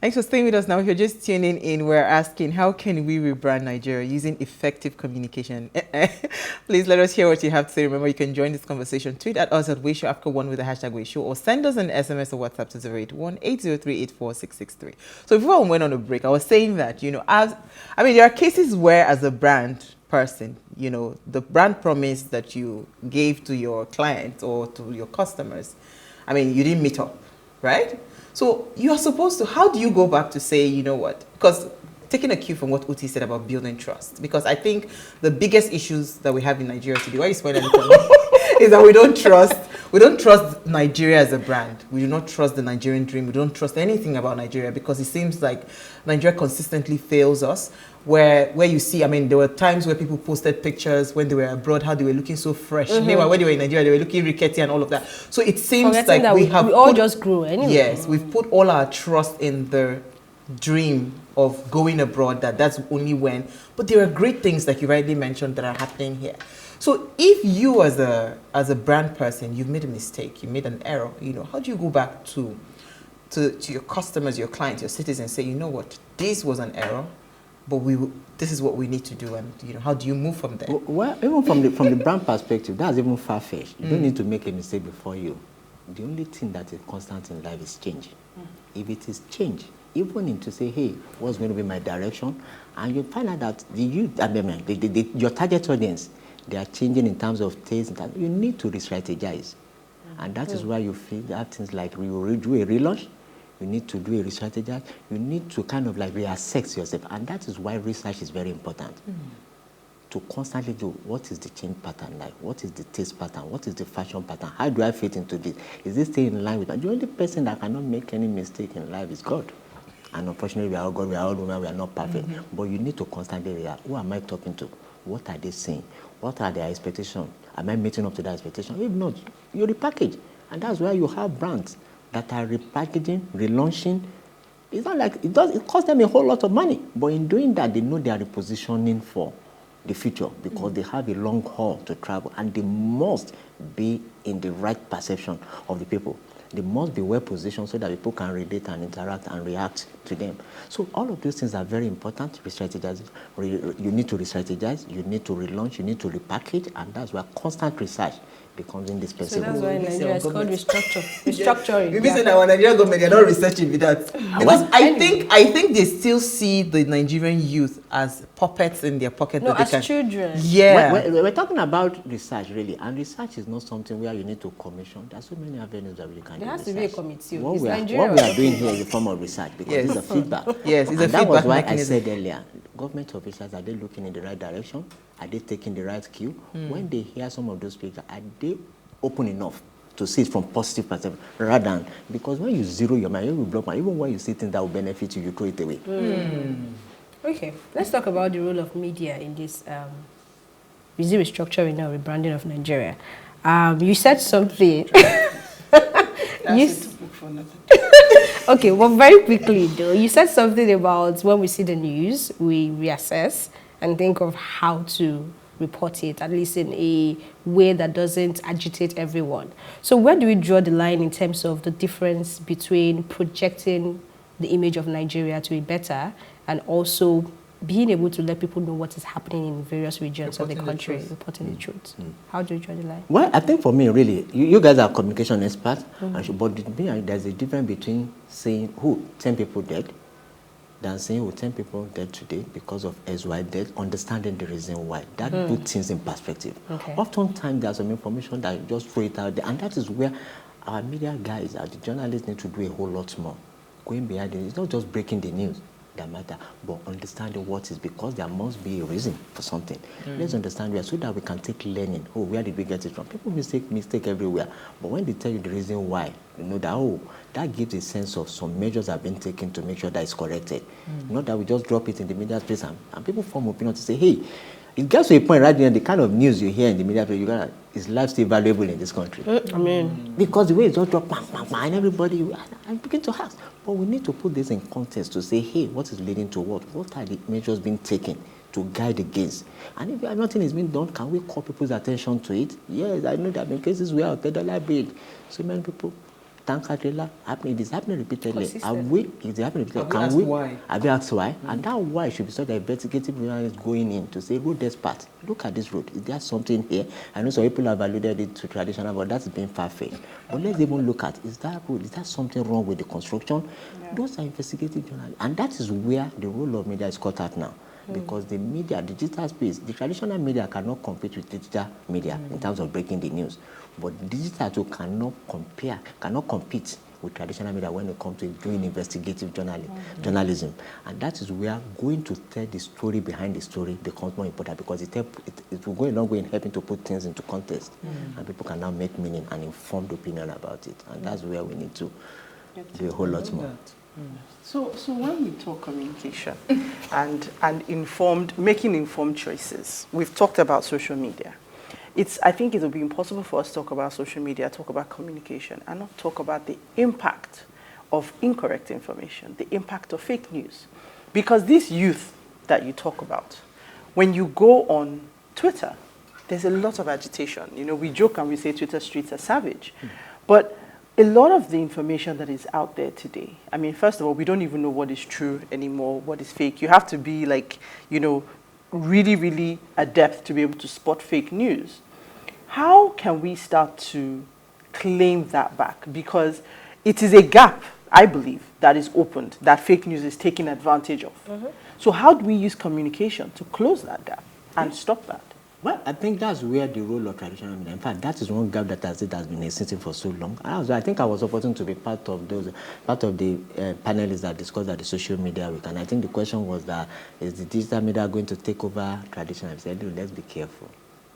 Thanks for staying with us now. If you're just tuning in, we're asking, how can we rebrand Nigeria using effective communication? Please let us hear what you have to say. Remember, you can join this conversation. Tweet at us at WeShowAfrica1 with the hashtag WeShow, or send us an SMS or WhatsApp to 081-803-84663. So before we went on a break, I was saying that, there are cases where, as a brand person, the brand promise that you gave to your clients or to your customers, you didn't meet up, right? So you are supposed to, how do you go back to say, you know what? Because taking a cue from what Uti said about building trust, because I think the biggest issues that we have in Nigeria today, why are you smiling at me? Is that we don't trust Nigeria as a brand. We do not trust the Nigerian dream. We don't trust anything about Nigeria, because it seems like Nigeria consistently fails us. Where you see, there were times where people posted pictures when they were abroad, how they were looking so fresh. Meanwhile, when they were in Nigeria, they were looking rickety and all of that. So it seems like we all just grew anyway. Yes, we've put all our trust in the dream of going abroad, that's only when. But there are great things, like you rightly mentioned, that are happening here. So if you as a brand person, you've made a mistake, you made an error, how do you go back to your customers, your clients, your citizens, and say, you know what, this was an error, but this is what we need to do, and how do you move from there? Well, even from the brand perspective, that's even far-fetched. You don't need to make a mistake before you. The only thing that is constant in life is change. If it is change, even into say, hey, what's going to be my direction, and you find out that your target audience, they are changing in terms of taste. You need to re-strategize, and that is why you feel that things like we will do a relaunch. You need to do a re-strategize. You need to kind of like reassess yourself, and that is why research is very important. To constantly do, what is the change pattern like? What is the taste pattern? What is the fashion pattern? How do I fit into this? Is this staying in line with that? The only person that cannot make any mistake in life is God. And unfortunately, we are all God, we are all women, we are not perfect. But you need to constantly react. Who am I talking to? What are they saying? What are their expectations? Am I meeting up to that expectation? If not, you repackage. And that's why you have brands that are repackaging, relaunching. It's not like it costs them a whole lot of money. But in doing that, they know they are repositioning for the future, because they have a long haul to travel, and they must be in the right perception of the people. They must be well positioned so that people can relate and interact and react to them. So all of those things are very important. Re-strategize. You need to re-strategize, you need to relaunch, you need to repackage, and that's why constant research becomes indispensable. So that's why Nigeria is called restructuring. Maybe say our Nigerian government, they're not researching with that. Because I think they still see the Nigerian youth as puppets in their pocket. No, as children. Yeah. We're talking about research, really, and research is not something where you need to commission. There's so many avenues that we can do. There has to be a committee. What we are doing here is a form of research, because it's a feedback. Yes, it's a feedback. That was why I said earlier, government officials, are they looking in the right direction? Are they taking the right cue? When they hear some of those speakers, are they open enough to see it from positive perspective, rather than, because when you zero your mind, you will block mind. Even when you see things that will benefit you, you throw it away. Okay, let's talk about the role of media in this restructuring now, rebranding of Nigeria. You said something. Okay, well, very quickly though, you said something about when we see the news, we reassess and think of how to report it, at least in a way that doesn't agitate everyone. So where do we draw the line in terms of the difference between projecting the image of Nigeria to be better and also being able to let people know what is happening in various regions of the country, reporting the truth? How do you draw the line? Well, I think for me, really, you guys are communication experts, but there's a difference between saying, 10 people dead, than saying, 10 people dead today because of SY death, understanding the reason why. That puts things in perspective. Okay. Oftentimes, there's some information that you just throw it out there, and that is where our media guys, the journalists, need to do a whole lot more. Going behind it, it's not just breaking the news that matter, but understanding what is, because there must be a reason for something. Let's understand where, so that we can take learning. Where did we get it from? People mistake everywhere, but when they tell you the reason why, you know that that gives a sense of some measures have been taken to make sure that it's corrected. Not that we just drop it in the media space and people form opinion to say, hey, it gets to a point right there, the kind of news you hear in the media space, is life still valuable in this country? Because the way it's just drop, and everybody, I begin to ask. But we need to put this in context to say, hey, what is leading to what? What are the measures being taken to guide against? And if nothing is being done, can we call people's attention to it? Yes, I know there have been cases where $10 bill, so many people tanker trailer happening. It is happening repeatedly. It is happening repeatedly. Have you asked why? Have you asked why? And that why should be such that investigative journalists going in to say, road expert, look at this road. Is there something here? I know some people have alluded it to traditional, but that's been far-fetched. But let's even look at, is that road, is there something wrong with the construction? Yeah. Those are investigative journalists. And that is where the role of media is cut out now. Because the media, digital space, the traditional media cannot compete with digital media in terms of breaking the news. But digital too cannot compete with traditional media when it comes to doing investigative journalism. And that is where going to tell the story behind the story becomes more important, because it will go a long way in helping to put things into context. And people can now make meaning and informed opinion about it. And that's where we need to do a whole lot more. So when we talk communication and making informed choices, we've talked about social media. I think it will be impossible for us to talk about social media, talk about communication, and not talk about the impact of incorrect information, the impact of fake news. Because this youth that you talk about, when you go on Twitter, there's a lot of agitation. You know, we joke and we say Twitter streets are savage. But a lot of the information that is out there today, I mean, first of all, we don't even know what is true anymore, what is fake. You have to be like, you know, really, really adept to be able to spot fake news. How can we start to claim that back? Because it is a gap, I believe, that is opened, that fake news is taken advantage of. So how do we use communication to close that gap and stop that? Well, I think that's where the role of traditional media, in fact, that is one gap that has been existing for so long. I think I was opportune to be part of the panelists that discussed at the social media week. And I think the question was that, is the digital media going to take over traditional? I said, let's be careful.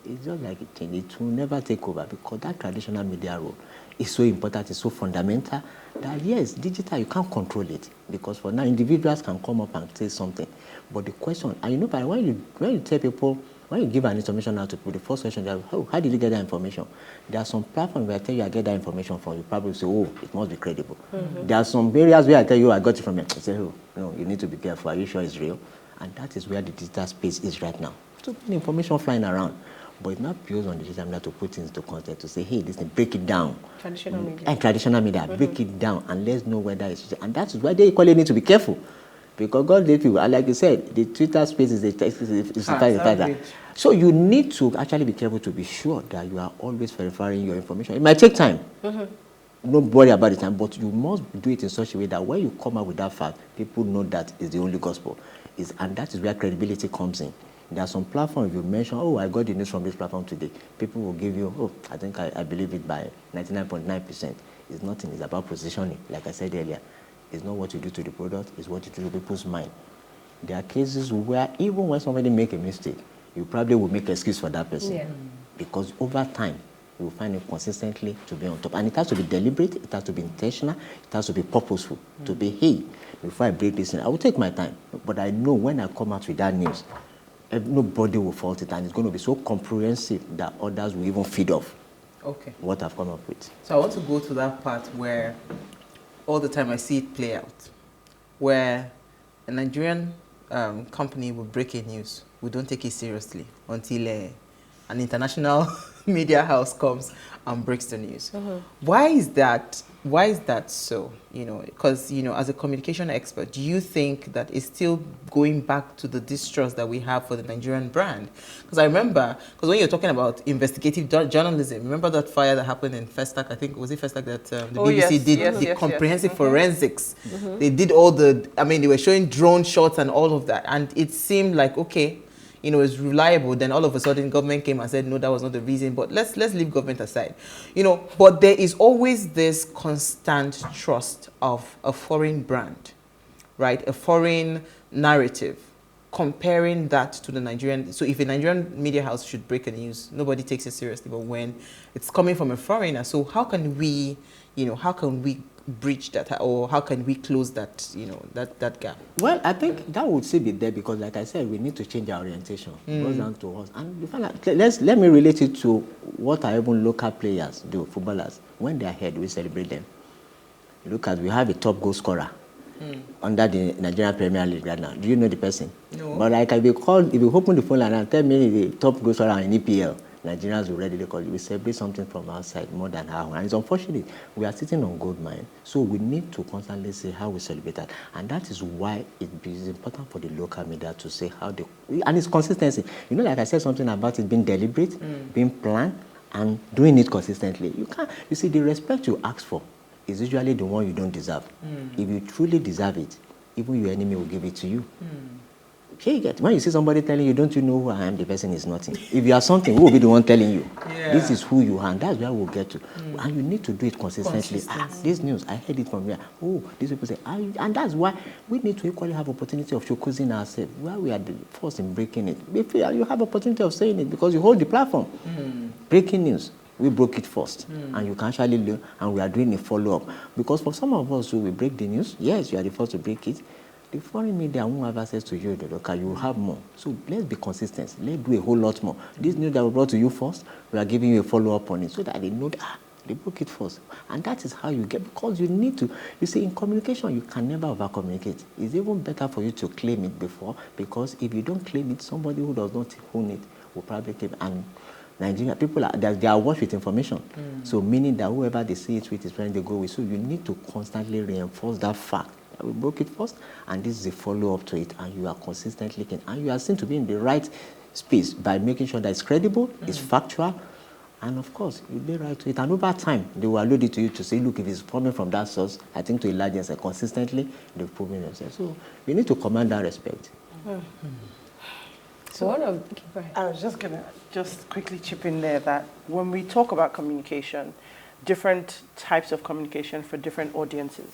It's just like it changed. It will never take over, because that traditional media role is so important, it's so fundamental that, yes, digital, you can't control it. Because for now, individuals can come up and say something. But the question, and you know, but when you tell people, when you give an information out to people, the first question is, how did you get that information? There are some platforms where I tell you I get that information from, you probably say, oh, it must be credible. There are some areas where I tell you I got it from you. I say, oh, no, you need to be careful. Are you sure it's real? And that is where the digital space is right now. So many information flying around. But it's not pure on the digital media to put things into context, to say, hey, listen, break it down. Traditional media. And traditional media, break it down, and let's know whether it's... And that is why they equally need to be careful. Because God did people, and like you said, the Twitter space is a so you need to actually be careful to be sure that you are always verifying your information. It might take time. Don't worry about the time, but you must do it in such a way that when you come out with that fact, people know that is the only gospel. And that is where credibility comes in. There are some platforms, you mention, oh, I got the news from this platform today. People will give you, oh, I think I believe it by 99.9%. It's nothing, it's about positioning, like I said earlier. It's not what you do to the product, it's what you do to people's mind. There are cases where even when somebody makes a mistake, you probably will make an excuse for that person. Yeah. Because over time, you will find it consistently to be on top. And it has to be deliberate, it has to be intentional, it has to be purposeful. To be, hey, before I break this in, I will take my time. But I know when I come out with that news, nobody will fault it, and it's going to be so comprehensive that others will even feed off what I've come up with. So I want to go to that part where all the time I see it play out, where a Nigerian company will break a news. We don't take it seriously until an international media house comes and breaks the news. Why is that? Why is that so? You know, because, you know, as a communication expert, do you think that it's still going back to the distrust that we have for the Nigerian brand? Because I remember, because when you're talking about investigative journalism, remember that fire that happened in Festac? I think, was it Festac that the BBC did the comprehensive forensics? They did all the, I mean, they were showing drone shots and all of that. And it seemed like, okay, you know, it's reliable. Then all of a sudden government came and said, no, that was not the reason, but let's leave government aside. You know, but there is always this constant trust of a foreign brand, right? A foreign narrative, comparing that to the Nigerian. So if a Nigerian media house should break a news, nobody takes it seriously. But when it's coming from a foreigner, so how can we, you know, how can we breach that, or how can we close that, you know, that gap? Well, I think that would still be there, because like I said, we need to change our orientation. It goes down to us. And let me relate it to what our even local players do, footballers. When they are ahead, we celebrate them. Look at, we have a top goal scorer under the Nigerian Premier League right now. Do you know the person? No. But like, if you open the phone line and tell me the top goal scorer in EPL, Nigerians will readily call it. We celebrate something from outside more than our own. And it's unfortunate. We are sitting on gold mine. So we need to constantly say how we celebrate that. And that is why it is important for the local media to say how they... And it's consistency. You know, like I said something about it being deliberate, being planned, and doing it consistently. You can't... You see, the respect you ask for is usually the one you don't deserve. If you truly deserve it, even your enemy will give it to you. Okay, you get, when you see somebody telling you, don't you know who I am, the person is nothing. If you are something, who will be the one telling you? Yeah. This is who you are, and that's where we'll get to. And you need to do it consistently. This news, I heard it from here. Oh, these people say, and that's why we need to equally have opportunity of showcasing ourselves. Where we are the first in breaking it. If you have opportunity of saying it because you hold the platform. Breaking news. We broke it first, and you can actually learn, and we are doing a follow-up. Because for some of us who will break the news, yes, you are the first to break it. The foreign media won't have access to you, the local, you will have more. So let's be consistent. Let's do a whole lot more. This news that we brought to you first, we are giving you a follow-up on it so that they know that they broke it first. And that is how you get, because you need to, you see, in communication, you can never over-communicate. It's even better for you to claim it before, because if you don't claim it, somebody who does not own it will probably claim it. And Nigeria, people they are watched with information. So meaning that whoever they see it with is when they go with. So you need to constantly reinforce that fact. We broke it first, and this is a follow-up to it, and you are consistently and you are seen to be in the right space by making sure that it's credible, it's factual, and of course, you lay right to it. And over time, they will allude it to you to say, look, if it's coming from that source, I think to a large extent, consistently, they've proven themselves. So you need to command that respect. So one of... Okay, go ahead. I was just going to just quickly chip in there that when we talk about communication, different types of communication for different audiences,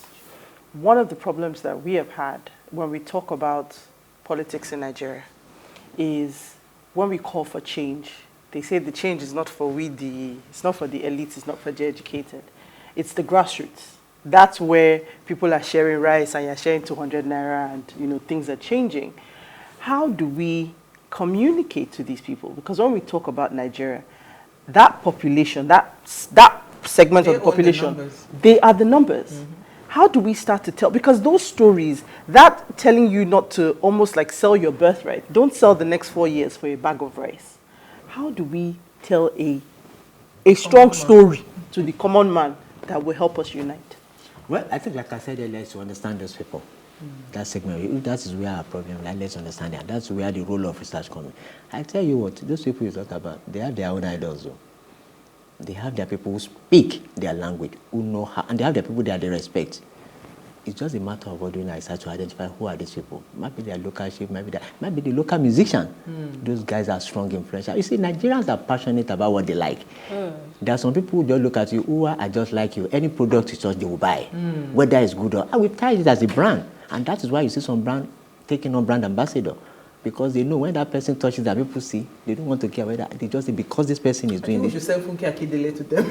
one of the problems that we have had when we talk about politics in Nigeria is when we call for change, they say the change is not for it's not for the elites, it's not for the educated. It's the grassroots. That's where people are sharing rice and you're sharing 200 naira and things are changing. How do we communicate to these people? Because when we talk about Nigeria, that population, that segment of the population, they are the numbers. How do we start to tell? Because those stories, that telling you not to almost like sell your birthright, don't sell the next 4 years for a bag of rice. How do we tell a strong story to the common man that will help us unite? Well, I think, like I said earlier, to understand those people. That segment, that is where our problem lies. Let's understand that. That's where the role of research comes in. I tell you what, those people you talk about, they have their own idols, though. They have their people who speak their language, who know how, and they have their people that they respect. It's just a matter of doing research to identify who are these people. Maybe their local chief, maybe the local musician. Those guys are strong, influential. You see, Nigerians are passionate about what they like. There are some people who just look at you, who are just like you. Any product you touch, they will buy, whether it's good or. We tie it as a brand, and that is why you see some brand taking on brand ambassador. Because they know when that person touches that, people see, they don't want to care whether they just say because this person is doing this. You should sell Funke Akindele to them.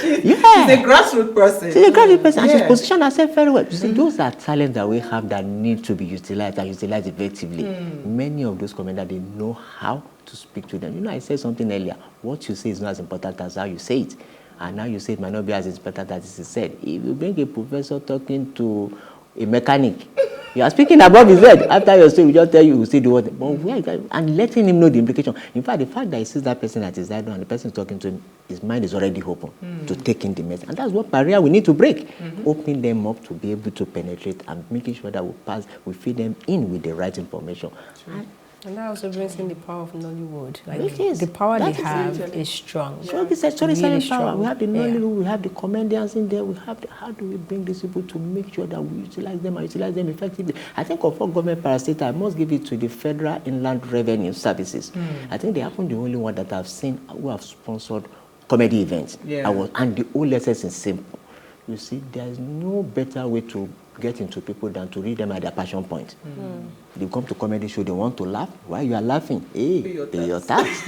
She's a grassroots person. She's a grassroots person, and she's positioned herself very well. You see, those are talents that we have that need to be utilized and utilized effectively. Many of those commanders, they know how to speak to them. I said something earlier. What you say is not as important as how you say it. And now you say it might not be as important as it is said. If you bring a professor talking to a mechanic, you are speaking above his head. After your story, we just tell you who say the word. But and letting him know the implication. In fact, the fact that he sees that person at his side and the person is talking to him, his mind is already open to take in the message. And that's what barrier we need to break. Opening them up to be able to penetrate and making sure that we feed them in with the right information. And that also brings in the power of Nollywood. Like It is. the power That they is have actually- is strong. Storytelling Really power. strong. We have the Nollywood, Yeah. we have the comedians in there. We have how do we bring these people to make sure that we utilize them and utilize them effectively? I think of all government parastatal, I must give it to the Federal Inland Revenue Services. I think they happen the only one that I've seen who have sponsored comedy events. And the whole essence is simple. You see, there is no better way to get into people than to read them at their passion point. They come to comedy show, they want to laugh. Why you are laughing? Hey, pay your tax.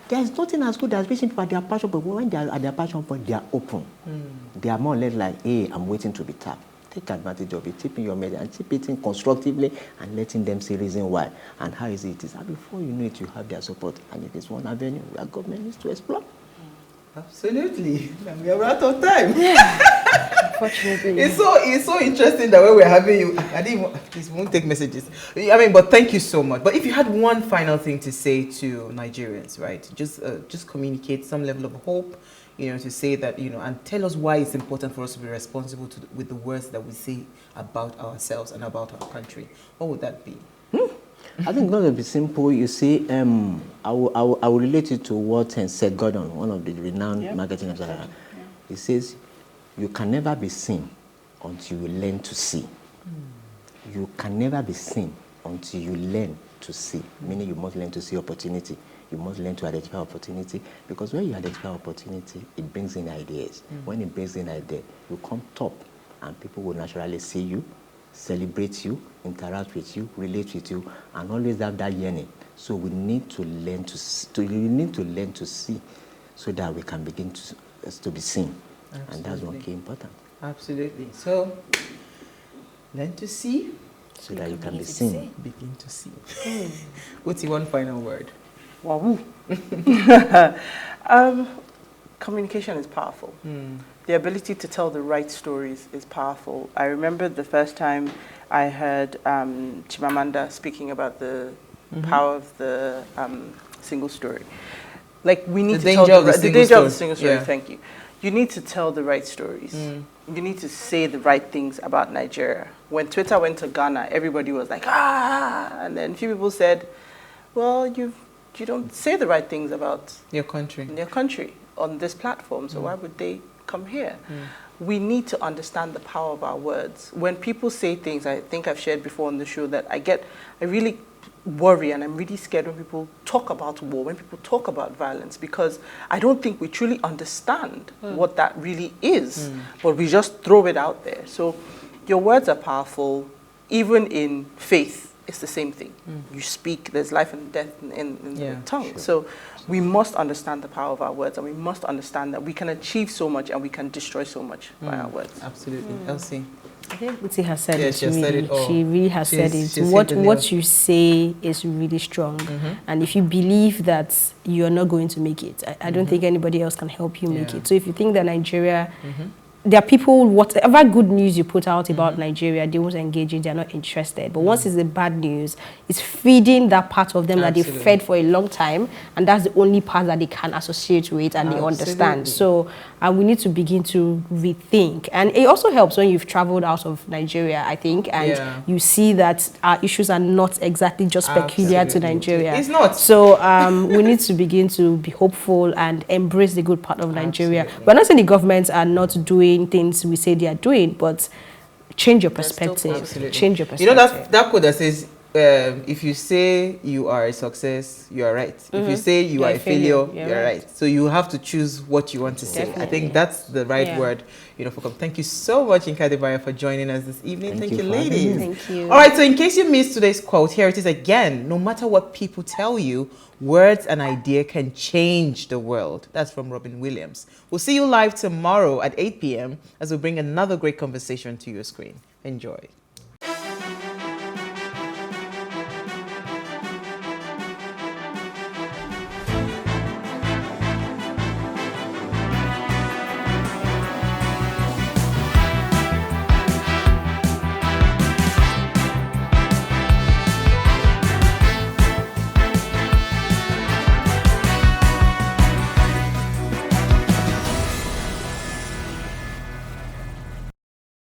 There's nothing as good as reaching people at their passion point. When they are at their passion point, they are open. They are more or less like, hey, I'm waiting to be tapped. Take advantage of it, tipping your message and tip it in constructively and letting them see reason why and how easy it is. And before you know it, you have their support. And it is one avenue where government needs to explore. Absolutely. And we are out of time. Unfortunately. It's so interesting that when we're having you, I didn't even, please won't take messages. I mean, but thank you so much. But if you had one final thing to say to Nigerians, right? Just communicate some level of hope, to say that, and tell us why it's important for us to be responsible with the words that we say about ourselves and about our country. What would that be? I think it's going to be simple. You see, I will relate it to what Seth Godin, one of the renowned marketing executives, he says, you can never be seen until you learn to see. You can never be seen until you learn to see, meaning you must learn to see opportunity. You must learn to identify opportunity, because when you identify opportunity, it brings in ideas. When it brings in ideas, you come top, and people will naturally see you, celebrate you, interact with you, relate with you, and always have that yearning. So we need to learn to see, so that we can begin to be seen. Absolutely. And that's one key important. Absolutely. So learn to see, so that you can be seen. Begin to see. What's your one final word? Wow. Communication is powerful. The ability to tell the right stories is powerful. I remember the first time I heard Chimamanda speaking about the power of the single story. Like, we need to tell the danger of the single story. Yeah. Thank you. You need to tell the right stories. You need to say the right things about Nigeria. When Twitter went to Ghana, everybody was like, and then a few people said, well, you don't say the right things about your country on this platform, so why would they come here? We need to understand the power of our words. When people say things, I think I've shared before on the show, that I really worry, and I'm really scared when people talk about war, when people talk about violence, because I don't think we truly understand what that really is, but we just throw it out there. So your words are powerful. Even in faith, it's the same thing. You speak, there's life and death in the tongue. Sure. So we must understand the power of our words, and we must understand that we can achieve so much and we can destroy so much by our words. Absolutely. Elsie? I think Buti has said it. She really has said it. What you say is really strong. And if you believe that you're not going to make it, I don't think anybody else can help you make it. So if you think that Nigeria, there are people, whatever good news you put out about Nigeria, they won't engage in, they're not interested. But once it's the bad news, it's feeding that part of them that they fed for a long time, and that's the only part that they can associate with and they understand. So we need to begin to rethink. And it also helps when you've traveled out of Nigeria, I think, and you see that our issues are not exactly just peculiar to Nigeria. It's not. So we need to begin to be hopeful and embrace the good part of Nigeria. We're not saying the governments are not doing things we say they are doing, but change your perspective. Change your perspective. That quote that says, if you say you are a success, you are right. If you say you are a failure, you're right. So you have to choose what you want to say. I think that's the right word. Thank you so much, Yinka Adebayo, for joining us this evening. Thank you, ladies. Thank you. All right, so in case you missed today's quote, here it is again. No matter what people tell you, words and idea can change the world. That's from Robin Williams. We'll see you live tomorrow at 8 p.m. as we bring another great conversation to your screen. Enjoy.